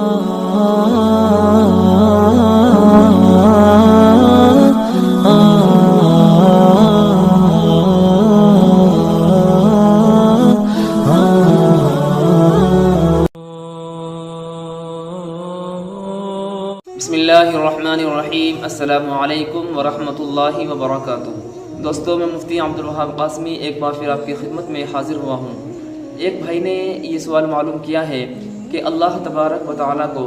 بسم اللہ الرحمن الرحیم۔ السلام علیکم ورحمۃ اللہ وبرکاتہ۔ دوستو، میں مفتی عبدالوہاب قاسمی ایک بار پھر آپ کی خدمت میں حاضر ہوا ہوں۔ ایک بھائی نے یہ سوال معلوم کیا ہے کہ اللہ تبارک و تعالیٰ کو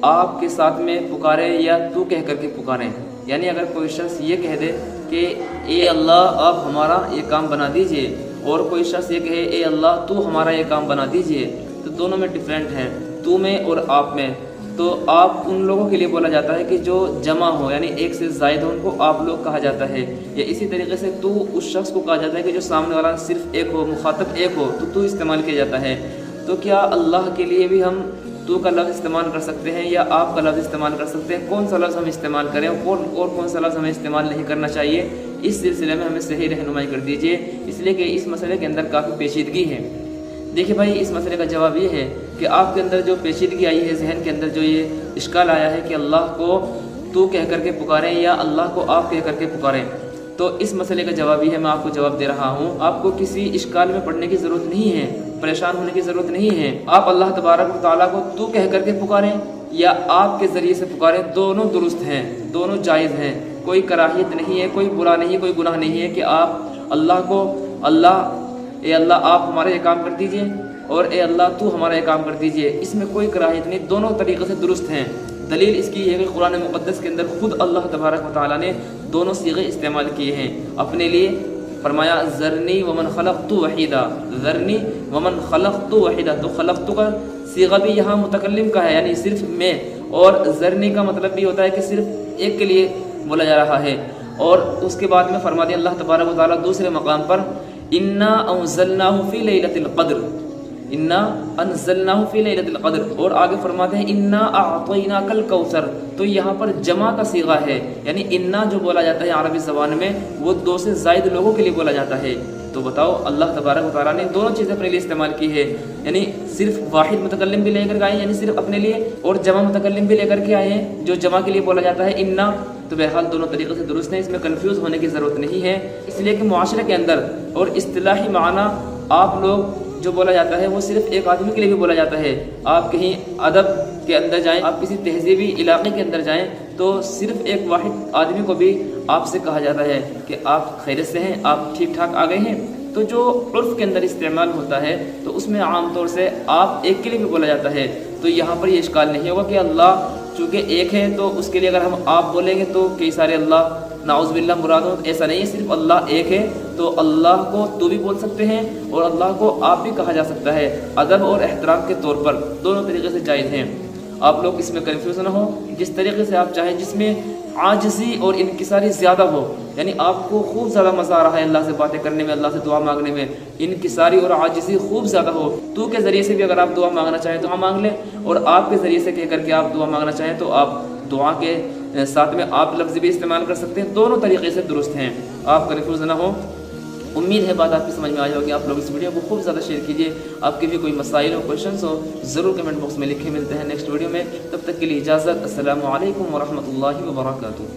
آپ کے ساتھ میں پکارے یا تو کہہ کر کے پکاریں، یعنی اگر کوئی شخص یہ کہہ دے کہ اے اللہ آپ ہمارا یہ کام بنا دیجئے، اور کوئی شخص یہ کہے اے اللہ تو ہمارا یہ کام بنا دیجئے، تو دونوں میں ڈیفرنٹ ہیں، تو میں اور آپ میں۔ تو آپ ان لوگوں کے لیے بولا جاتا ہے کہ جو جمع ہو، یعنی ایک سے زائد ہو، ان کو آپ لوگ کہا جاتا ہے۔ یا اسی طریقے سے تو اس شخص کو کہا جاتا ہے کہ جو سامنے والا صرف ایک ہو، مخاطب ایک ہو، تو استعمال کیا جاتا ہے۔ تو کیا اللہ کے لیے بھی ہم تو کا لفظ استعمال کر سکتے ہیں یا آپ کا لفظ استعمال کر سکتے ہیں؟ کون سا لفظ ہم استعمال کریں اور کون سا لفظ ہمیں استعمال نہیں کرنا چاہیے؟ اس سلسلے میں ہمیں صحیح رہنمائی کر دیجیے، اس لیے کہ اس مسئلے کے اندر کافی پیچیدگی ہے۔ دیکھیے بھائی، اس مسئلے کا جواب یہ ہے کہ آپ کے اندر جو پیچیدگی آئی ہے، ذہن کے اندر جو یہ اشکال آیا ہے کہ اللہ کو تو کہہ کر کے پکاریں یا اللہ کو آپ کہہ کر کے پکاریں، تو اس مسئلے کا جواب یہ ہے، میں آپ کو جواب دے رہا ہوں۔ آپ کو کسی اشکال میں پڑنے کی ضرورت نہیں ہے، پریشان ہونے کی ضرورت نہیں ہے۔ آپ اللہ تبارک و تعالیٰ کو تو کہہ کر کے پکاریں یا آپ کے ذریعے سے پکاریں، دونوں درست ہیں، دونوں جائز ہیں۔ کوئی کراہیت نہیں ہے، کوئی برا نہیں، کوئی گناہ نہیں ہے کہ آپ اللہ کو اے اللہ آپ ہمارا یہ کام کر دیجئے اور اے اللہ تو ہمارا یہ کام کر دیجئے، اس میں کوئی کراہیت نہیں، دونوں طریقے سے درست ہیں۔ دلیل اس کی یہ ہے کہ قرآن مقدس کے اندر خود اللہ تبارک و تعالیٰ نے دونوں صیغے استعمال کیے ہیں اپنے لیے۔ فرمایا ذرنی ومن خلقت وحیدا، ذرنی ومن خلقت وحیدا، تو خلقت کا صیغہ بھی یہاں متکلم کا ہے، یعنی صرف میں، اور ذرنی کا مطلب بھی ہوتا ہے کہ صرف ایک کے لیے بولا جا رہا ہے۔ اور اس کے بعد میں فرما دیا اللہ تبارک و تعالیٰ دوسرے مقام پر انا انزلناہ فی لیلۃ القدر، انا انزلناہ فی لیلۃ القدر، اور آگے فرماتے ہیں انا اعطیناک الکوثر، تو یہاں پر جمع کا صیغہ ہے، یعنی انا جو بولا جاتا ہے عربی زبان میں وہ دو سے زائد لوگوں کے لیے بولا جاتا ہے۔ تو بتاؤ، اللہ تبارک و تعالیٰ نے دونوں چیزیں اپنے لیے استعمال کی ہے، یعنی صرف واحد متکلم بھی لے کر آئے ہیں، یعنی صرف اپنے لیے، اور جمع متکلم بھی لے کر کے آئے ہیں جو جمع کے لیے بولا جاتا ہے انا۔ تو بہرحال دونوں طریقے سے درست ہیں، اس میں کنفیوز ہونے کی ضرورت نہیں ہے، اس لیے کہ معاشرے کے اندر اور اصطلاحی معنی آپ لوگ جو بولا جاتا ہے وہ صرف ایک آدمی کے لیے بھی بولا جاتا ہے۔ آپ کہیں ادب کے اندر جائیں، آپ کسی تہذیبی علاقے کے اندر جائیں، تو صرف ایک واحد آدمی کو بھی آپ سے کہا جاتا ہے کہ آپ خیریت سے ہیں، آپ ٹھیک ٹھاک آ گئے ہیں۔ تو جو عرف کے اندر استعمال ہوتا ہے تو اس میں عام طور سے آپ ایک کے لیے بھی بولا جاتا ہے۔ تو یہاں پر یہ اشکال نہیں ہوگا کہ اللہ چونکہ ایک ہے تو اس کے لیے اگر ہم آپ بولیں گے تو کئی سارے اللہ نعوذ باللہ مراد ہوں، ایسا نہیں ہے، صرف اللہ ایک ہے تو اللہ کو تو بھی بول سکتے ہیں اور اللہ کو آپ بھی کہا جا سکتا ہے، ادب اور احترام کے طور پر دونوں طریقے سے جائز ہیں۔ آپ لوگ اس میں کنفیوژن نہ ہو، جس طریقے سے آپ چاہیں، جس میں عاجزی اور انکساری زیادہ ہو، یعنی آپ کو خوب زیادہ مزہ آ رہا ہے اللہ سے باتیں کرنے میں، اللہ سے دعا مانگنے میں، انکساری اور عاجزی خوب زیادہ ہو، تو کے ذریعے سے بھی اگر آپ دعا مانگنا چاہیں تو مانگ لیں، اور آپ کے ذریعے سے کہہ کر کے آپ دعا مانگنا چاہیں تو آپ دعا کے ساتھ میں آپ لفظ بھی استعمال کر سکتے ہیں، دونوں طریقے سے درست ہیں، آپ کنفیوز نہ ہو۔ امید ہے بات آپ کی سمجھ میں آئی ہوگی۔ آپ لوگ اس ویڈیو کو خوب زیادہ شیئر کیجیے، آپ کے بھی کوئی مسائل ہو، کویشچنس ہو، ضرور کمنٹ باکس میں لکھیں۔ ملتے ہیں نیکسٹ ویڈیو میں، تب تک کے لیے اجازت، السلام علیکم ورحمۃ اللہ وبرکاتہ۔